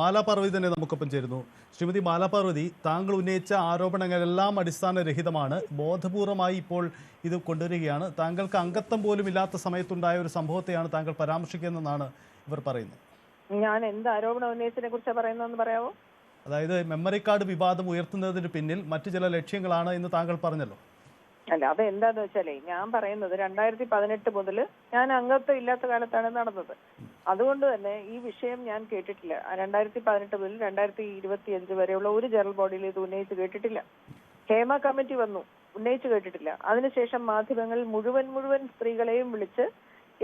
മാലാപാർവതി തന്നെ നമുക്കൊപ്പം ചേരുന്നു. ശ്രീമതി മാലാപാർവതി, താങ്കൾ ഉന്നയിച്ച ആരോപണങ്ങളെല്ലാം അടിസ്ഥാനരഹിതമാണ്. ബോധപൂർവമായി ഇപ്പോൾ ഇത് കൊണ്ടുവരികയാണ്. താങ്കൾക്ക് അംഗത്വം പോലും ഇല്ലാത്ത സമയത്തുണ്ടായ ഒരു സംഭവത്തെയാണ് താങ്കൾ പരാമർശിക്കുന്നതെന്നാണ് ഇവർ പറയുന്നത്. ഞാൻ എന്ത് ആരോപണം ഉന്നയിച്ചതിനെ കുറിച്ചാണ് പറയുന്നതെന്ന് പറയാമോ? അതായത് മെമ്മറി കാർഡ് വിവാദം ഉയർത്തുന്നതിന് പിന്നിൽ മറ്റു ചില ലക്ഷ്യങ്ങളാണ് എന്ന് താങ്കൾ പറഞ്ഞല്ലോ. അല്ല, അത് എന്താന്ന് വെച്ചാലേ, ഞാൻ പറയുന്നത് 2018 മുതൽ ഞാൻ അംഗത്വം ഇല്ലാത്ത കാലത്താണ് നടന്നത്. അതുകൊണ്ട് തന്നെ ഈ വിഷയം ഞാൻ കേട്ടിട്ടില്ല. 2018 മുതൽ 2025 വരെയുള്ള ഒരു ജനറൽ ബോഡിയിൽ ഇത് ഉന്നയിച്ച് കേട്ടിട്ടില്ല. ഹേമ കമ്മിറ്റി വന്നു, ഉന്നയിച്ച് കേട്ടിട്ടില്ല. അതിനുശേഷം മാധ്യമങ്ങൾ മുഴുവൻ സ്ത്രീകളെയും വിളിച്ച്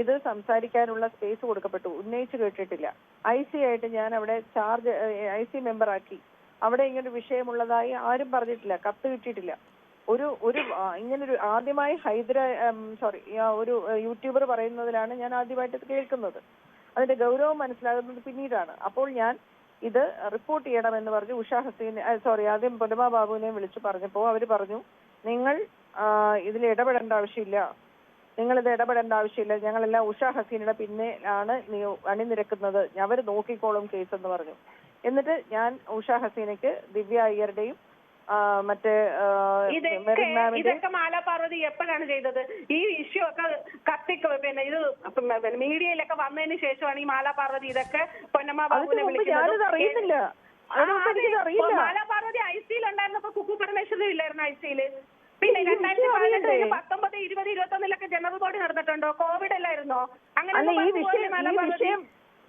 ഇത് സംസാരിക്കാനുള്ള സ്പേസ് കൊടുക്കപ്പെട്ടു, ഉന്നയിച്ച് കേട്ടിട്ടില്ല. IC ആയിട്ട് ഞാൻ അവിടെ IC മെമ്പറാക്കി. അവിടെ ഇങ്ങനൊരു വിഷയമുള്ളതായി ആരും പറഞ്ഞിട്ടില്ല, കത്ത് കിട്ടിയിട്ടില്ല. ഒരു ഇങ്ങനൊരു ആദ്യമായി ഒരു യൂട്യൂബർ പറയുന്നതിലാണ് ഞാൻ ആദ്യമായിട്ട് ഇത് കേൾക്കുന്നത്. അതിന്റെ ഗൗരവം മനസ്സിലാകുന്നത് പിന്നീടാണ്. അപ്പോൾ ഞാൻ ഇത് റിപ്പോർട്ട് ചെയ്യണമെന്ന് പറഞ്ഞു ആദ്യം പൊന്നമ്മ ബാബുവിനെ വിളിച്ചു പറഞ്ഞപ്പോൾ അവർ പറഞ്ഞു, നിങ്ങൾ ഇതിൽ ഇടപെടേണ്ട ആവശ്യമില്ല, ഞങ്ങളെല്ലാം ഉഷ ഹസീനയുടെ പിന്നിലാണ് അണിനിരക്കുന്നത്, അവർ നോക്കിക്കോളും കേസ് എന്ന് പറഞ്ഞു. എന്നിട്ട് ഞാൻ ഉഷ ഹസീനയ്ക്ക് ദിവ്യ അയ്യരുടെയും ഇതൊക്കെ മാലാപാർവതി എപ്പോഴാണ് ചെയ്തത്? ഈ ഇഷ്യൂ ഒക്കെ പിന്നെ ഇത് മീഡിയയിലൊക്കെ വന്നതിന് ശേഷമാണ് ഈ മാലാപാർവതി ഇതൊക്കെ പൊന്നമ്മ ബാബുവിനെ വിളിക്കുന്നത്. മാലാപാർവതി IC-യിൽ ഉണ്ടായിരുന്നപ്പോ കുക്കു പരമേശ്വരനും ഇല്ലായിരുന്നു IC-യിൽ. പിന്നെ 2018, 19, 20, 21 ജനറൽ ബോഡി നടന്നിട്ടുണ്ടോ? കോവിഡ് അല്ലായിരുന്നോ? അങ്ങനെ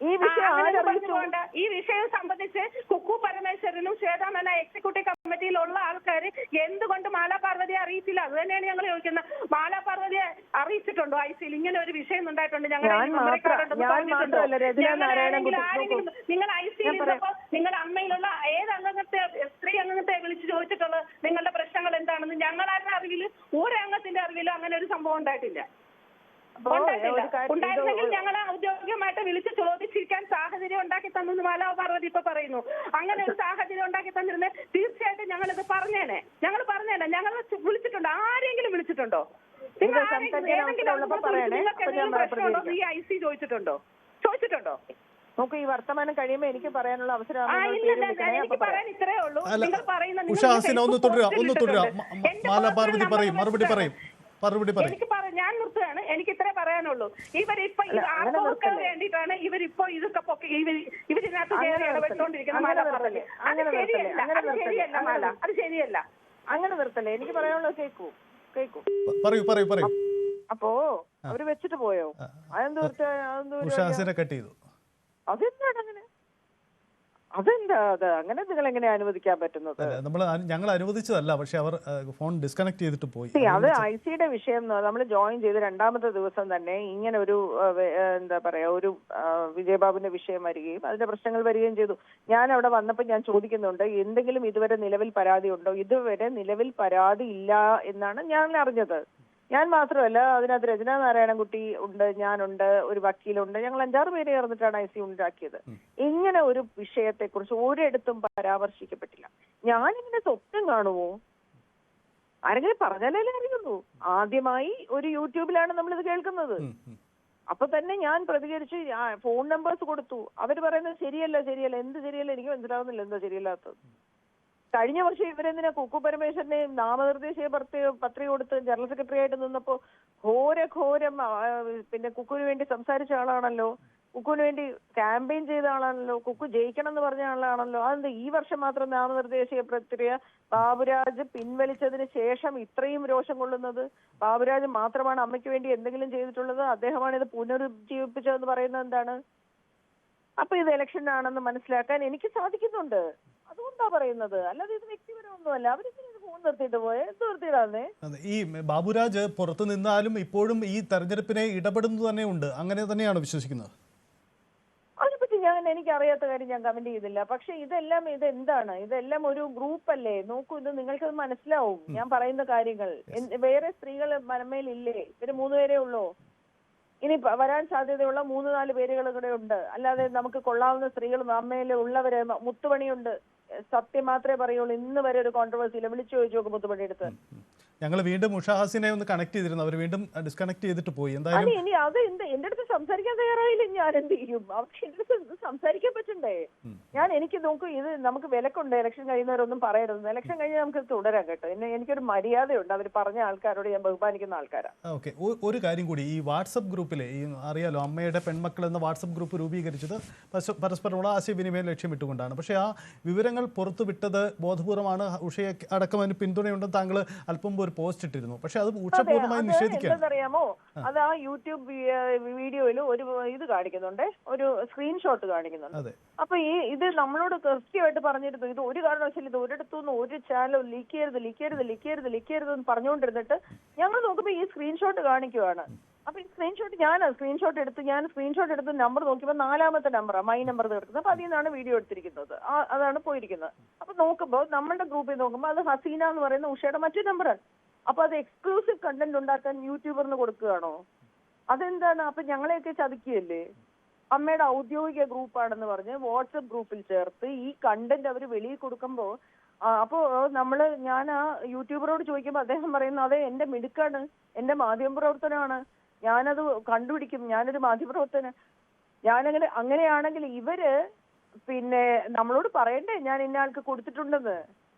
ഈ വിഷയം സംബന്ധിച്ച് കുക്കു പരമേശ്വരനും ശ്വേതാമേന എക്സിക്യൂട്ടീവ് കമ്മിറ്റിയിലുള്ള ആൾക്കാർ എന്തുകൊണ്ട് മാലാപാർവതിയെ അറിയിച്ചില്ല? അത് തന്നെയാണ് ഞങ്ങൾ ചോദിക്കുന്നത്. മാലാപാർവതിയെ അറിയിച്ചിട്ടുണ്ടോ IC-യിൽ ഇങ്ങനെ ഒരു വിഷയം ഉണ്ടായിട്ടുണ്ട്? നിങ്ങൾ IC-യിൽ നിങ്ങളുടെ അമ്മയിലുള്ള ഏത് സ്ത്രീ അംഗത്തെ വിളിച്ച് ചോദിച്ചിട്ടുള്ളത് നിങ്ങളുടെ പ്രശ്നങ്ങൾ എന്താണെന്ന്? ഞങ്ങളുടെ അറിവിൽ ഒരു അംഗത്തിന്റെ അറിവിലും അങ്ങനെ ഒരു സംഭവം ഉണ്ടായിട്ടില്ല. ഉണ്ടായിരുന്നെങ്കിൽ ഞങ്ങൾ ഔദ്യോഗികമായിട്ട് വിളിച്ച് ചോദിച്ചിരിക്കാൻ സാഹചര്യം ഉണ്ടാക്കി തന്നു മാലാപാർവതി ഇപ്പൊ പറയുന്നു. അങ്ങനെ ഒരു സാഹചര്യം ഉണ്ടാക്കി തന്നിരുന്നേ തീർച്ചയായിട്ടും ഞങ്ങളിത് പറഞ്ഞേനെ. ഞങ്ങൾ വിളിച്ചിട്ടുണ്ടോ? ആരെങ്കിലും വിളിച്ചിട്ടുണ്ടോ? ഈ IC ചോദിച്ചിട്ടുണ്ടോ? നമുക്ക് ഈ വർത്തമാനം കഴിയുമ്പോൾ എനിക്ക് പറയാനുള്ള അവസരം. എനിക്ക് പറയാൻ ഇത്രേ ഉള്ളൂ. നിങ്ങൾ പറയുന്ന ഞാൻ നിർത്തുകയാണ്. എനിക്ക് ഇത്രേ പറയാനുള്ളൂ. ഇവരിപ്പോ വേണ്ടിയിട്ടാണ് ഇവരിപ്പോ ഇതൊക്കെ ഇവരിനകത്ത് ഇടപെട്ടുകൊണ്ടിരിക്കുന്ന മാലാപാർവതി. അത് ശരിയല്ല. അങ്ങനെ നിർത്തല്ലേ, എനിക്ക് പറയാനുള്ളത് കേക്കൂ. അപ്പോ അവര് വെച്ചിട്ട് പോയോ? അതെന്താ അങ്ങനെ നിങ്ങൾ എങ്ങനെ അനുവദിക്കാൻ പറ്റുന്നത്? ഞങ്ങൾ അനുവദിച്ചതല്ല, പക്ഷെ അവർ ഫോൺ ഡിസ്കണക്ട് ചെയ്തിട്ട് പോയി. അത് IC-യുടെ വിഷയം. നമ്മൾ ജോയിൻ ചെയ്ത് 2ാമത്തെ ദിവസം തന്നെ ഇങ്ങനെ ഒരു ഒരു വിജയബാബുവിന്റെ വിഷയം വരികയും അതിന്റെ പ്രശ്നങ്ങൾ വരികയും ചെയ്തു. ഞാൻ അവിടെ വന്നപ്പോൾ ഞാൻ ചോദിക്കുന്നുണ്ട്, എന്തെങ്കിലും ഇതുവരെ നിലവിൽ പരാതി ഉണ്ടോ? ഇതുവരെ നിലവിൽ പരാതി ഇല്ല എന്നാണ് ഞാൻ അറിഞ്ഞത്. ഞാൻ മാത്രമല്ല, അതിനകത്ത് രചന നാരായണൻകുട്ടി ഉണ്ട്, ഞാനുണ്ട്, ഒരു വക്കീലുണ്ട്. ഞങ്ങൾ 5-6 പേര് ചേർന്നിട്ടാണ് IC ഉണ്ടാക്കിയത്. ഇങ്ങനെ ഒരു വിഷയത്തെ കുറിച്ച് ഒരിടത്തും പരാമർശിക്കപ്പെട്ടില്ല. ഞാനിങ്ങനെ സ്വപ്നം കാണുമോ? ആരെങ്കിലും പറഞ്ഞാലേ അറിയുള്ളൂ. ആദ്യമായി ഒരു യൂട്യൂബിലാണ് നമ്മളിത് കേൾക്കുന്നത്. അപ്പൊ തന്നെ ഞാൻ പ്രതികരിച്ച് ഫോൺ നമ്പേഴ്സ് കൊടുത്തു. അവർ പറയുന്നത് ശരിയല്ല. എന്ത് ശരിയല്ല? എനിക്ക് മനസ്സിലാവുന്നില്ല എന്താ ശരിയല്ലാത്തത്. കഴിഞ്ഞ വർഷം ഇവരെന്തിനാ കുക്കു പരമേശ്വരനെ നാമനിർദ്ദേശ പത്രിക കൊടുത്ത് ജനറൽ സെക്രട്ടറി ആയിട്ട് നിന്നപ്പോ ഘോരം പിന്നെ കുക്കുവിന് വേണ്ടി സംസാരിച്ച ആളാണല്ലോ, കുക്കുവിന് വേണ്ടി ക്യാമ്പയിൻ ചെയ്ത ആളാണല്ലോ, കുക്കു ജയിക്കണം എന്ന് പറഞ്ഞ ആളാണല്ലോ. അതെന്താ ഈ വർഷം മാത്രം നാമനിർദ്ദേശ പ്രക്രിയ ബാബുരാജ് പിൻവലിച്ചതിന് ശേഷം ഇത്രയും രോഷം കൊള്ളുന്നത്? ബാബുരാജ് മാത്രമാണ് അമ്മയ്ക്ക് വേണ്ടി എന്തെങ്കിലും ചെയ്തിട്ടുള്ളത്, അദ്ദേഹമാണ് ഇത് പുനരുജ്ജീവിപ്പിച്ചതെന്ന് പറയുന്നത് എന്താണ്? അപ്പൊ ഇത് ഇലക്ഷൻ ആണെന്ന് മനസ്സിലാക്കാൻ എനിക്ക് സാധിക്കുന്നുണ്ട്. അതുകൊണ്ടാ പറയുന്നത്, അല്ലാതെ ഇത് വ്യക്തിപരമൊന്നുമല്ല. അവരിങ്ങനെ ഫോൺ നിർത്തിയിട്ട് പോയെ എന്ത് നിർത്തിയിടാന്നേ? ഈ ബാബുരാജ് പുറത്തു നിന്നാലും ഇപ്പോഴും ഈ തെരഞ്ഞെടുപ്പിനെ ഇടപെടുന്നത് തന്നെ ഉണ്ട്, അങ്ങനെ തന്നെയാണ് വിശ്വസിക്കുന്നത്? അതിനെപ്പറ്റി എനിക്ക് അറിയാത്ത കാര്യം ഞാൻ കമന്റ് ചെയ്തില്ല. പക്ഷെ ഇതെല്ലാം ഒരു ഗ്രൂപ്പ് അല്ലേ? നോക്കൂ, ഇത് നിങ്ങൾക്കത് മനസ്സിലാവും ഞാൻ പറയുന്ന കാര്യങ്ങൾ. വേറെ സ്ത്രീകൾ മനമേലില്ലേ? ഇവര് 3 പേരേ ഉള്ളൂ. ഇനി വരാൻ സാധ്യതയുള്ള 3-4 പേരുകൾ കൂടെ ഉണ്ട്. അല്ലാതെ നമുക്ക് കൊള്ളാവുന്ന സ്ത്രീകൾ അമ്മയിൽ ഉള്ളവര്. മുത്തുമണിയുണ്ട്, സത്യം മാത്രമേ പറയുള്ളൂ. ഇന്ന് വരെ ഒരു കോൺട്രവേഴ്സിയില്ല. വിളിച്ചു ചോദിച്ചു നോക്കും മുത്തുമണി എടുത്ത്. ഞങ്ങൾ വീണ്ടും ഉഷാഹാസിനെ ഒന്ന് കണക്ട് ചെയ്തിരുന്നു, അവർ വീണ്ടും ഡിസ്കണക്ട് ചെയ്തിട്ട് പോയി. എന്തായാലും ഇനി അത് എന്റെ അടുത്ത് സംസാരിക്കാൻ തയ്യാറായില്ല, ഞാൻ എന്ത് ചെയ്യും? അവർക്ക് എന്റെ അടുത്ത് സംസാരിക്കാൻ പറ്റണ്ടേ? എനിക്ക് നോക്കൂ, ഇത് നമുക്ക് വിലക്കുണ്ട്. ഇലക്ഷൻ കഴിയുന്നവരൊന്നും പറയരുത്. ഇലക്ഷൻ കഴിഞ്ഞാൽ നമുക്ക് തുടരാൻ കേട്ടോ. എനിക്കൊരു മര്യാദയുണ്ട്. അവർ പറഞ്ഞ ആൾക്കാരോട് ഞാൻ ബഹുമാനിക്കുന്ന ആൾക്കാരാണ്. ഓക്കെ, ഒരു കാര്യം കൂടി, ഈ വാട്സപ്പ് ഗ്രൂപ്പിലെ ഈ അറിയാലോ, അമ്മയുടെ പെൺമക്കൾ എന്ന വാട്സപ്പ് ഗ്രൂപ്പ് രൂപീകരിച്ചത് പരസ്പരമുള്ള ആശയവിനിമയം ലക്ഷ്യമിട്ടുകൊണ്ടാണ്. പക്ഷേ ആ വിവരങ്ങൾ പുറത്തുവിട്ടത് ബോധപൂർവമാണ്. ഉഷയെ അടക്കം അതിന് പിന്തുണയുണ്ടെന്ന് താങ്കൾ അല്പം ഒരു പോസ്റ്റ് ഇട്ടിരുന്നു. പക്ഷെ അത് ഉഷപൂർവ്വമായി നിഷേധിക്കുകയാണ്. എന്താണെന്നറിയാമോ, അത് ആ യൂട്യൂബ് വീഡിയോയിൽ ഒരു ഇത് കാണിക്കുന്നുണ്ട്, ഒരു സ്ക്രീൻഷോട്ട് കാണിക്കുന്നുണ്ട്. അപ്പൊ ഇത് നമ്മളോട് കൃത്യമായിട്ട് പറഞ്ഞിരുന്നു, ഇത് ഒരു കാരണവശാലും ഇത് ഒരിടത്തുനിന്ന് ഒരു ചാനൽ ലീക്ക് ചെയ്യരുത് എന്ന് പറഞ്ഞുകൊണ്ടിരുന്നിട്ട് ഞങ്ങൾ നോക്കുമ്പോ ഈ സ്ക്രീൻഷോട്ട് കാണിക്കുവാണ്. അപ്പൊ ഈ സ്ക്രീൻഷോട്ട് എടുത്ത് നമ്പർ നോക്കിയപ്പോ 4ാമത്തെ നമ്പറാ, മൈ നമ്പർ തീർക്കുന്നത്. അപ്പൊ അതിൽ നിന്നാണ് വീഡിയോ എടുത്തിരിക്കുന്നത്, അതാണ് പോയിരിക്കുന്നത്. അപ്പൊ നോക്കുമ്പോ നമ്മളുടെ ഗ്രൂപ്പിൽ നോക്കുമ്പോ അത് ഹസീന എന്ന് പറയുന്ന ഉഷയുടെ മറ്റൊരു നമ്പറാണ്. അപ്പൊ അത് എക്സ്ക്ലൂസീവ് കണ്ടന്റ് ഉണ്ടാക്കാൻ യൂട്യൂബറിന് കൊടുക്കുകയാണോ? അതെന്താണ്? അപ്പൊ ഞങ്ങളെയൊക്കെ ചതിക്കുകയല്ലേ? അമ്മയുടെ ഔദ്യോഗിക ഗ്രൂപ്പാണെന്ന് പറഞ്ഞ് വാട്സപ്പ് ഗ്രൂപ്പിൽ ചേർത്ത് ഈ കണ്ടന്റ് അവർ വെളിയിൽ കൊടുക്കുമ്പോ അപ്പോ ഞാൻ ആ യൂട്യൂബറോട് ചോദിക്കുമ്പോ അദ്ദേഹം പറയുന്നു, അതെ എന്റെ മിടുക്കാണ്, എന്റെ മാധ്യമപ്രവർത്തനമാണ്, ഞാനത് കണ്ടുപിടിക്കും, ഞാനൊരു മാധ്യമപ്രവർത്തന. അങ്ങനെയാണെങ്കിൽ ഇവര് പിന്നെ നമ്മളോട് പറയണ്ടേ ഞാൻ ഇന്ന ആൾക്ക് കൊടുത്തിട്ടുണ്ടെന്ന്?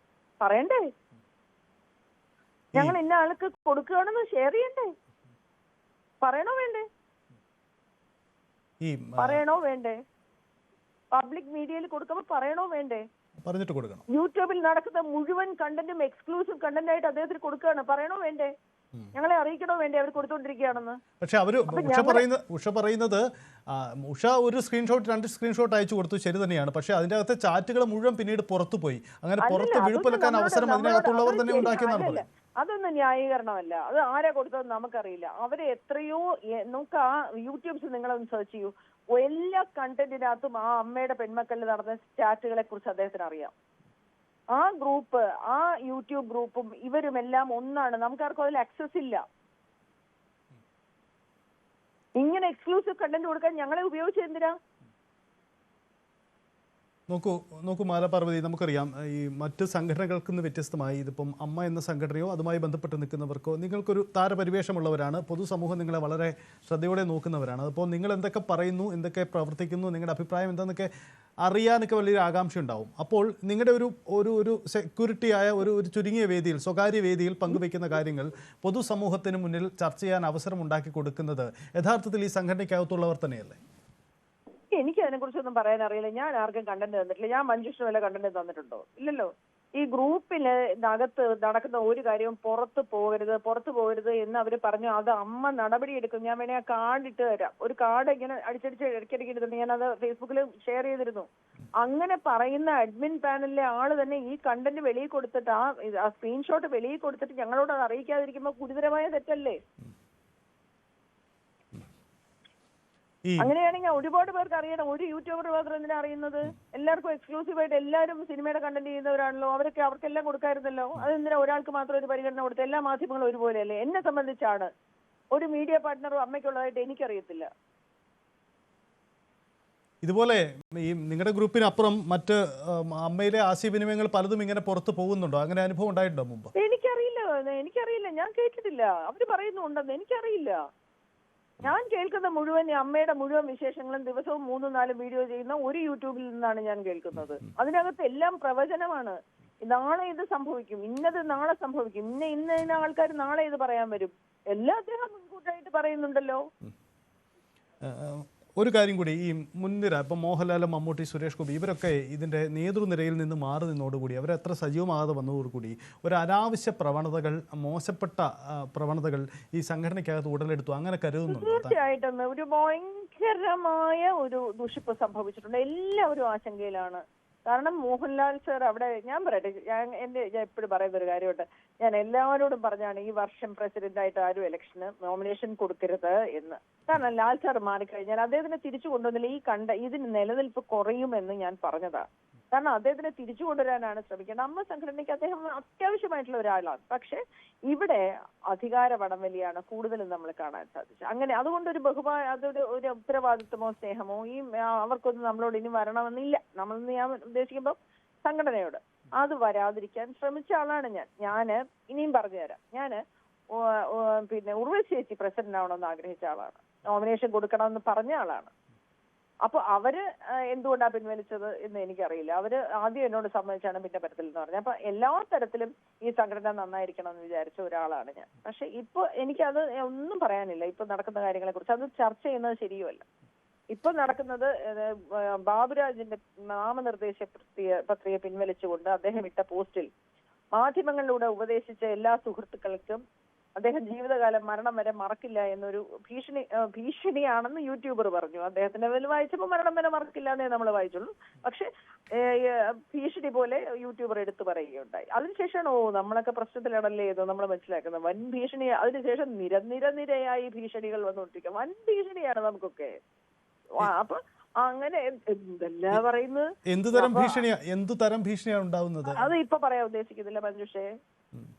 പറയണ്ടേ? ഞങ്ങൾ ഇന്ന ആൾക്ക് കൊടുക്കുകയാണെന്ന് ഷെയർ ചെയ്യണ്ടേ? പറയണോ വേണ്ടേ? പബ്ലിക് മീഡിയയിൽ കൊടുക്കുമ്പോ പറയണോ വേണ്ടേ? പറഞ്ഞിട്ട് കൊടുക്കണം. യൂട്യൂബിൽ നടക്കുന്ന മുഴുവൻ കണ്ടന്റും എക്സ്ക്ലൂസീവ് കണ്ടന്റ് ആയിട്ട് അദ്ദേഹത്തിന് കൊടുക്കുകയാണ്. പറയണോ വേണ്ടേ? ഞങ്ങളെ അറിയിക്കണോ വേണ്ടേ അവർ കൊടുത്തോണ്ടിരിക്കുകയാണെന്ന്? പക്ഷെ ഉഷ പറയുന്നത് ഉഷ ഒരു സ്ക്രീൻഷോട്ട് 2 സ്ക്രീൻഷോട്ട് അയച്ചു കൊടുത്തു, ശരി തന്നെയാണ്. പക്ഷെ അതിന്റെ അകത്തെ ചാറ്റുകൾ മുഴുവൻ പിന്നീട് പുറത്തു പോയി. അങ്ങനെ പുറത്ത് വിഴുപ്പിലക്കാൻ അവസരം അതിനകത്തുള്ളവർ തന്നെ ഉണ്ടാക്കിയെന്നാണ് പറയുന്നത്. അതൊന്നും ന്യായീകരണമല്ല. അത് ആരാ കൊടുത്തതെന്ന് നമുക്കറിയില്ല. അവര് എത്രയോ നമുക്ക് ആ യൂട്യൂബ്സ് നിങ്ങളൊന്ന് സെർച്ച് ചെയ്യൂ, എല്ലാ കണ്ടന്റിനകത്തും ആ അമ്മയുടെ പെൺമക്കളിൽ നടന്ന ചാറ്റുകളെ കുറിച്ച് അദ്ദേഹത്തിന് അറിയാം. ആ ഗ്രൂപ്പ്, ആ യൂട്യൂബ് ഗ്രൂപ്പും ഇവരും എല്ലാം ഒന്നാണ്. നമുക്കാർക്കും അതിൽ ആക്സസ് ഇല്ല. ഇങ്ങനെ എക്സ്ക്ലൂസീവ് കണ്ടന്റ് കൊടുക്കാൻ ഞങ്ങളെ ഉപയോഗിച്ച് എന്തിനാ? നോക്കൂ മാലാപാർവതി, നമുക്കറിയാം ഈ മറ്റ് സംഘടനകൾക്ക് നിന്ന് വ്യത്യസ്തമായി ഇതിപ്പം അമ്മ എന്ന സംഘടനയോ അതുമായി ബന്ധപ്പെട്ട് നിൽക്കുന്നവർക്കോ നിങ്ങൾക്കൊരു താരപരിവേഷമുള്ളവരാണ്. പൊതുസമൂഹം നിങ്ങളെ വളരെ ശ്രദ്ധയോടെ നോക്കുന്നവരാണ്. അപ്പോൾ നിങ്ങൾ എന്തൊക്കെ പറയുന്നു, എന്തൊക്കെ പ്രവർത്തിക്കുന്നു, നിങ്ങളുടെ അഭിപ്രായം എന്താണെന്നൊക്കെ അറിയാനൊക്കെ വലിയൊരു ആകാംക്ഷ ഉണ്ടാവും. അപ്പോൾ നിങ്ങളുടെ ഒരു സെക്യൂരിറ്റിയായ ഒരു ചുരുങ്ങിയ വേദിയിൽ, സ്വകാര്യ വേദിയിൽ പങ്കുവയ്ക്കുന്ന കാര്യങ്ങൾ പൊതുസമൂഹത്തിന് മുന്നിൽ ചർച്ച ചെയ്യാൻ അവസരം ഉണ്ടാക്കി കൊടുക്കുന്നത് യഥാർത്ഥത്തിൽ ഈ സംഘടനയ്ക്കകത്തുള്ളവർ തന്നെയല്ലേ? എനിക്ക് അതിനെ കുറിച്ചൊന്നും പറയാൻ അറിയില്ല. ഞാൻ ആർക്കും കണ്ടന്റ് തന്നിട്ടില്ല. ഞാൻ മഞ്ജുഷിന് വല്ല കണ്ടന്റ് തന്നിട്ടുണ്ടോ? ഇല്ലല്ലോ. ഈ ഗ്രൂപ്പിനകത്ത് നടക്കുന്ന ഒരു കാര്യവും പുറത്തു പോകരുത് എന്ന് അവര് പറഞ്ഞു. അത് അമ്മ നടപടി എടുക്കും. ഞാൻ വേണേ ആ കാർഡ് ഇട്ട് തരാം. ഒരു കാർഡ് ഇങ്ങനെ അടിച്ചടിച്ച് ഇടയ്ക്കിടയ്ക്ക് ഇടുന്നുണ്ട്. ഞാൻ അത് ഫേസ്ബുക്കിൽ ഷെയർ ചെയ്തിരുന്നു. അങ്ങനെ പറയുന്ന അഡ്മിൻ പാനലിലെ ആള് തന്നെ ഈ കണ്ടന്റ് വെളിയിൽ കൊടുത്തിട്ട് ആ സ്ക്രീൻഷോട്ട് വെളിയിൽ കൊടുത്തിട്ട് ഞങ്ങളോട് അത് അറിയിക്കാതിരിക്കുമ്പോ ഗുരുതരമായ തെറ്റല്ലേ? അങ്ങനെയാണെങ്കിൽ ഒരുപാട് പേർക്ക് അറിയണം. ഒരു യൂട്യൂബർ മാത്രം എന്തിനാ അറിയുന്നത്? എല്ലാവർക്കും എക്സ്ക്ലൂസീവ് ആയിട്ട് എല്ലാവരും സിനിമയുടെ അറ്റൻഡ് ചെയ്യുന്നവരാണല്ലോ. അവർക്കെല്ലാം കൊടുക്കായിരുന്നല്ലോ. അതെന്തിനാ ഒരാൾക്ക് മാത്രം ഒരു പരിഗണന കൊടുത്ത്? എല്ലാ മാധ്യമങ്ങളും ഒരുപോലെയല്ലേ? എന്നെ സംബന്ധിച്ചാണ് ഒരു മീഡിയ പാർട്ട്ണറും അമ്മയ്ക്കുള്ളതായിട്ട് എനിക്കറിയത്തില്ല. ഇതുപോലെ ഈ നിങ്ങളുടെ ഗ്രൂപ്പിനപ്പുറം മറ്റ് അമ്മയിലെ ആശയവിനിമയങ്ങൾ പലതും ഇങ്ങനെ പുറത്ത് പോകുന്നുണ്ടോ? അങ്ങനെ അനുഭവം ഉണ്ടായിട്ടുണ്ടോ മുമ്പ്? എനിക്കറിയില്ല. ഞാൻ കേട്ടിട്ടില്ല. അവര് പറയുന്നുണ്ടെന്ന് എനിക്കറിയില്ല. ഞാൻ കേൾക്കുന്ന മുഴുവൻ അമ്മയുടെ മുഴുവൻ വിശേഷങ്ങളും ദിവസവും 3-4 വീഡിയോ ചെയ്യുന്ന ഒരു യൂട്യൂബിൽ നിന്നാണ് ഞാൻ കേൾക്കുന്നത്. അതിനകത്ത് എല്ലാം പ്രവചനമാണ്. നാളെ ഇത് സംഭവിക്കും, ഇന്നത് നാളെ സംഭവിക്കും, ഇന്ന ആൾക്കാർ നാളെ ഇത് പറയാൻ വരും. എല്ലാം അദ്ദേഹം മുൻകൂട്ടായിട്ട് പറയുന്നുണ്ടല്ലോ. ഒരു കാര്യം കൂടി, ഈ മുൻനിര ഇപ്പം മോഹൻലാലും മമ്മൂട്ടി, സുരേഷ് ഗോപി ഇവരൊക്കെ ഇതിൻ്റെ നേതൃനിരയിൽ നിന്ന് മാറി നിന്നോടുകൂടി അവരെത്ര സജീവമാകാതെ വന്നതോടുകൂടി ഒരു അനാവശ്യ പ്രവണതകൾ, മോശപ്പെട്ട പ്രവണതകൾ ഈ സംഘടനയ്ക്കകത്ത് ഉടലെടുത്തു. അങ്ങനെ കരുതുന്നുണ്ട്? തീർച്ചയായിട്ടും ഒരു ഭയങ്കരമായ ഒരു ദുഷിപ്പ് സംഭവിച്ചിട്ടുണ്ട്. എല്ലാവരും ആശങ്കയിലാണ്. കാരണം മോഹൻലാൽ സർ അവിടെ, ഞാൻ പറയട്ടെ, ഞാൻ എപ്പോഴും പറയുന്ന ഒരു കാര്യമുണ്ട്. ഞാൻ എല്ലാവരോടും പറഞ്ഞാണ് ഈ വർഷം പ്രസിഡന്റ് ആയിട്ട് ആരും ഇലക്ഷന് നോമിനേഷൻ കൊടുക്കരുത് എന്ന്. കാരണം ലാൽ സാർ മാറിക്കഴിഞ്ഞാൽ അദ്ദേഹത്തിനെ തിരിച്ചു കൊണ്ടുവന്നില്ല ഇതിന് നിലനിൽപ്പ് കുറയുമെന്ന് ഞാൻ പറഞ്ഞതാണ്. കാരണം അദ്ദേഹത്തിനെ തിരിച്ചു കൊണ്ടുവരാനാണ് ശ്രമിക്കുന്നത്. അമ്മ സംഘടനയ്ക്ക് അദ്ദേഹം അത്യാവശ്യമായിട്ടുള്ള ഒരാളാണ്. പക്ഷെ ഇവിടെ അധികാര വടംവലിയാണ് കൂടുതലും നമ്മൾ കാണാൻ സാധിച്ചത്. അങ്ങനെ അതുകൊണ്ട് അതൊരു ഉത്തരവാദിത്വമോ സ്നേഹമോ അവർക്കൊന്നും നമ്മളോട് ഇനി വരണമെന്നില്ല. ഞാൻ ഉദ്ദേശിക്കുമ്പോൾ സംഘടനയോട്. അത് വരാതിരിക്കാൻ ശ്രമിച്ച ആളാണ് ഞാൻ. ഇനിയും പറഞ്ഞുതരാം. പിന്നെ ഉർവശി ചേച്ചി പ്രസിഡന്റ് ആവണമെന്ന് ആഗ്രഹിച്ച ആളാണ്. നോമിനേഷൻ കൊടുക്കണമെന്ന് പറഞ്ഞ ആളാണ്. അപ്പൊ അവര് എന്തുകൊണ്ടാണ് പിൻവലിച്ചത് എന്ന് എനിക്കറിയില്ല. അവര് ആദ്യം എന്നോട് സമ്മതിച്ചാണ് പിന്നെ പറ്റത്തില്ലെന്ന് പറഞ്ഞത്. അപ്പൊ എല്ലാ തരത്തിലും ഈ സംഘടന നന്നായിരിക്കണം എന്ന് വിചാരിച്ച ഒരാളാണ് ഞാൻ. പക്ഷെ ഇപ്പൊ എനിക്കത് ഒന്നും പറയാനില്ല. ഇപ്പൊ നടക്കുന്ന കാര്യങ്ങളെ കുറിച്ച് അത് ചർച്ച ചെയ്യുന്നത് ശരിയുമല്ല. ഇപ്പൊ നടക്കുന്നത് ബാബുരാജിന്റെ നാമനിർദ്ദേശ പത്രിക പിൻവലിച്ചുകൊണ്ട് അദ്ദേഹം ഇട്ട പോസ്റ്റിൽ മാധ്യമങ്ങളിലൂടെ ഉപദേശിച്ച എല്ലാ സുഹൃത്തുക്കൾക്കും അദ്ദേഹം ജീവിതകാലം മരണം വരെ മറക്കില്ല എന്നൊരു ഭീഷണിയാണെന്ന് യൂട്യൂബർ പറഞ്ഞു. അദ്ദേഹത്തിന്റെ അതിൽ വായിച്ചപ്പോൾ മരണം വരെ മറക്കില്ല എന്നേ നമ്മൾ വായിച്ചുള്ളൂ. പക്ഷെ ഭീഷണി പോലെ യൂട്യൂബർ എടുത്തു പറയുകയുണ്ടായി. അതിനുശേഷമാണ് നമ്മളൊക്കെ പ്രശ്നത്തിലാണല്ലേ ഏതോ നമ്മൾ മനസ്സിലാക്കുന്നത്. വൻ ഭീഷണി. അതിനുശേഷം നിരയായി ഭീഷണികൾ വന്നുകൊണ്ടിരിക്കുക. വൻ ഭീഷണിയാണ് നമുക്കൊക്കെ. അപ്പൊ അങ്ങനെ എന്തെല്ലാ പറയുന്നത്. എന്തുതരം ഭീഷണിയാണ് ഉണ്ടാവുന്നത് അത് ഇപ്പൊ പറയാൻ ഉദ്ദേശിക്കുന്നില്ല മഞ്ജുഷേ.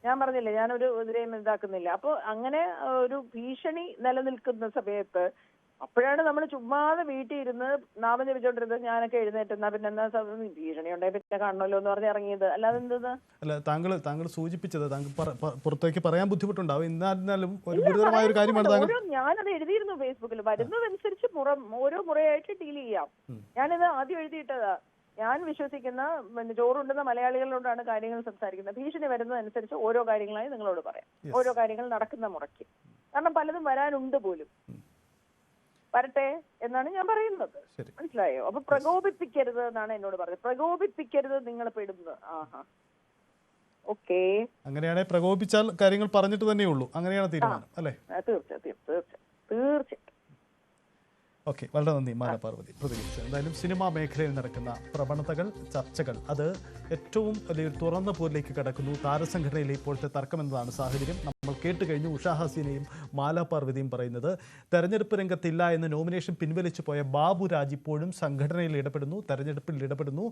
ഞാൻ പറഞ്ഞില്ലേ, ഞാനൊരു ഇതിനെയും ഇതാക്കുന്നില്ല. അപ്പൊ അങ്ങനെ ഒരു ഭീഷണി നിലനിൽക്കുന്ന സമയത്ത് അപ്പോഴാണ് നമ്മൾ ചുമ്മാതെ വീട്ടിൽ ഇരുന്ന് നാമം ജപിച്ചോണ്ടിരുന്നത്. ഞാനൊക്കെ എഴുന്നേറ്റുന്ന പിന്നെ എന്നാ ഭീഷണി ഉണ്ടായി പിന്നെ കാണണമല്ലോ എന്ന് പറഞ്ഞ് ഇറങ്ങിയത്. അല്ലാതെ എന്തെന്ന് അല്ല താങ്കൾ സൂചിപ്പിച്ചത് താങ്കൾ പുറത്തേക്ക് പറയാൻ ബുദ്ധിമുട്ടുണ്ടാവും. എന്നാലും ഒരു ഗുരുതരമായ ഒരു കാര്യമാണ്. ഞാനത് എഴുതിയിരുന്നു ഫേസ്ബുക്കിൽ. വരുന്നതനുസരിച്ച് ഓരോ മുറയായിട്ട് ഡീൽ ചെയ്യാം. ഞാനിത് ആദ്യം എഴുതിയിട്ടതാ. ഞാൻ വിശ്വസിക്കുന്ന ചോറുണ്ടുന്ന മലയാളികളോടാണ് കാര്യങ്ങൾ സംസാരിക്കുന്നത്. ഭീഷണി വരുന്നതനുസരിച്ച് ഓരോ കാര്യങ്ങളായി നിങ്ങളോട് പറയാം. ഓരോ കാര്യങ്ങൾ നടക്കുന്ന മുറയ്ക്ക്. കാരണം പലതും വരാനുണ്ട് പോലും. വരട്ടെ എന്നാണ് ഞാൻ പറയുന്നത്. മനസ്സിലായോ? അപ്പൊ പ്രകോപിപ്പിക്കരുത് എന്നാണ് എന്നോട് പറഞ്ഞത്. പ്രകോപിപ്പിക്കരുത്, നിങ്ങൾ പെടുന്നത്. ഓക്കെ, അങ്ങനെയാണെങ്കിൽ പ്രകോപിച്ചാൽ കാര്യങ്ങൾ പറഞ്ഞിട്ട് തന്നെയുള്ളൂ. അങ്ങനെയാണ് തീരുമാനം അല്ലേ? തീർച്ചയായിട്ടും. ഓക്കെ, വളരെ നന്ദി മാലാപാർവതി പ്രതികരിച്ചു. എന്തായാലും സിനിമാ മേഖലയിൽ നടക്കുന്ന പ്രവണതകൾ, ചർച്ചകൾ അത് ഏറ്റവും വലിയൊരു തുറന്ന പോരിലേക്ക് കടക്കുന്നു. താരസംഘടനയിലെ ഇപ്പോഴത്തെ തർക്കം എന്നതാണ് സാഹചര്യം. നമ്മൾ കേട്ട് കഴിഞ്ഞു ഉഷാ ഹസീനയും മാലാപാർവതിയും പറയുന്നത്. തെരഞ്ഞെടുപ്പ് രംഗത്തില്ല എന്ന് നോമിനേഷൻ പിൻവലിച്ചു പോയ ബാബുരാജ് ഇപ്പോഴും സംഘടനയിൽ ഇടപെടുന്നു, തെരഞ്ഞെടുപ്പിൽ ഇടപെടുന്നു,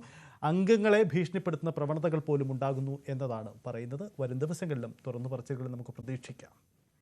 അംഗങ്ങളെ ഭീഷണിപ്പെടുത്തുന്ന പ്രവണതകൾ പോലും ഉണ്ടാകുന്നു എന്നതാണ് പറയുന്നത്. വരും ദിവസങ്ങളിലും തുറന്നു പറച്ചിലുകൾ നമുക്ക് പ്രതീക്ഷിക്കാം.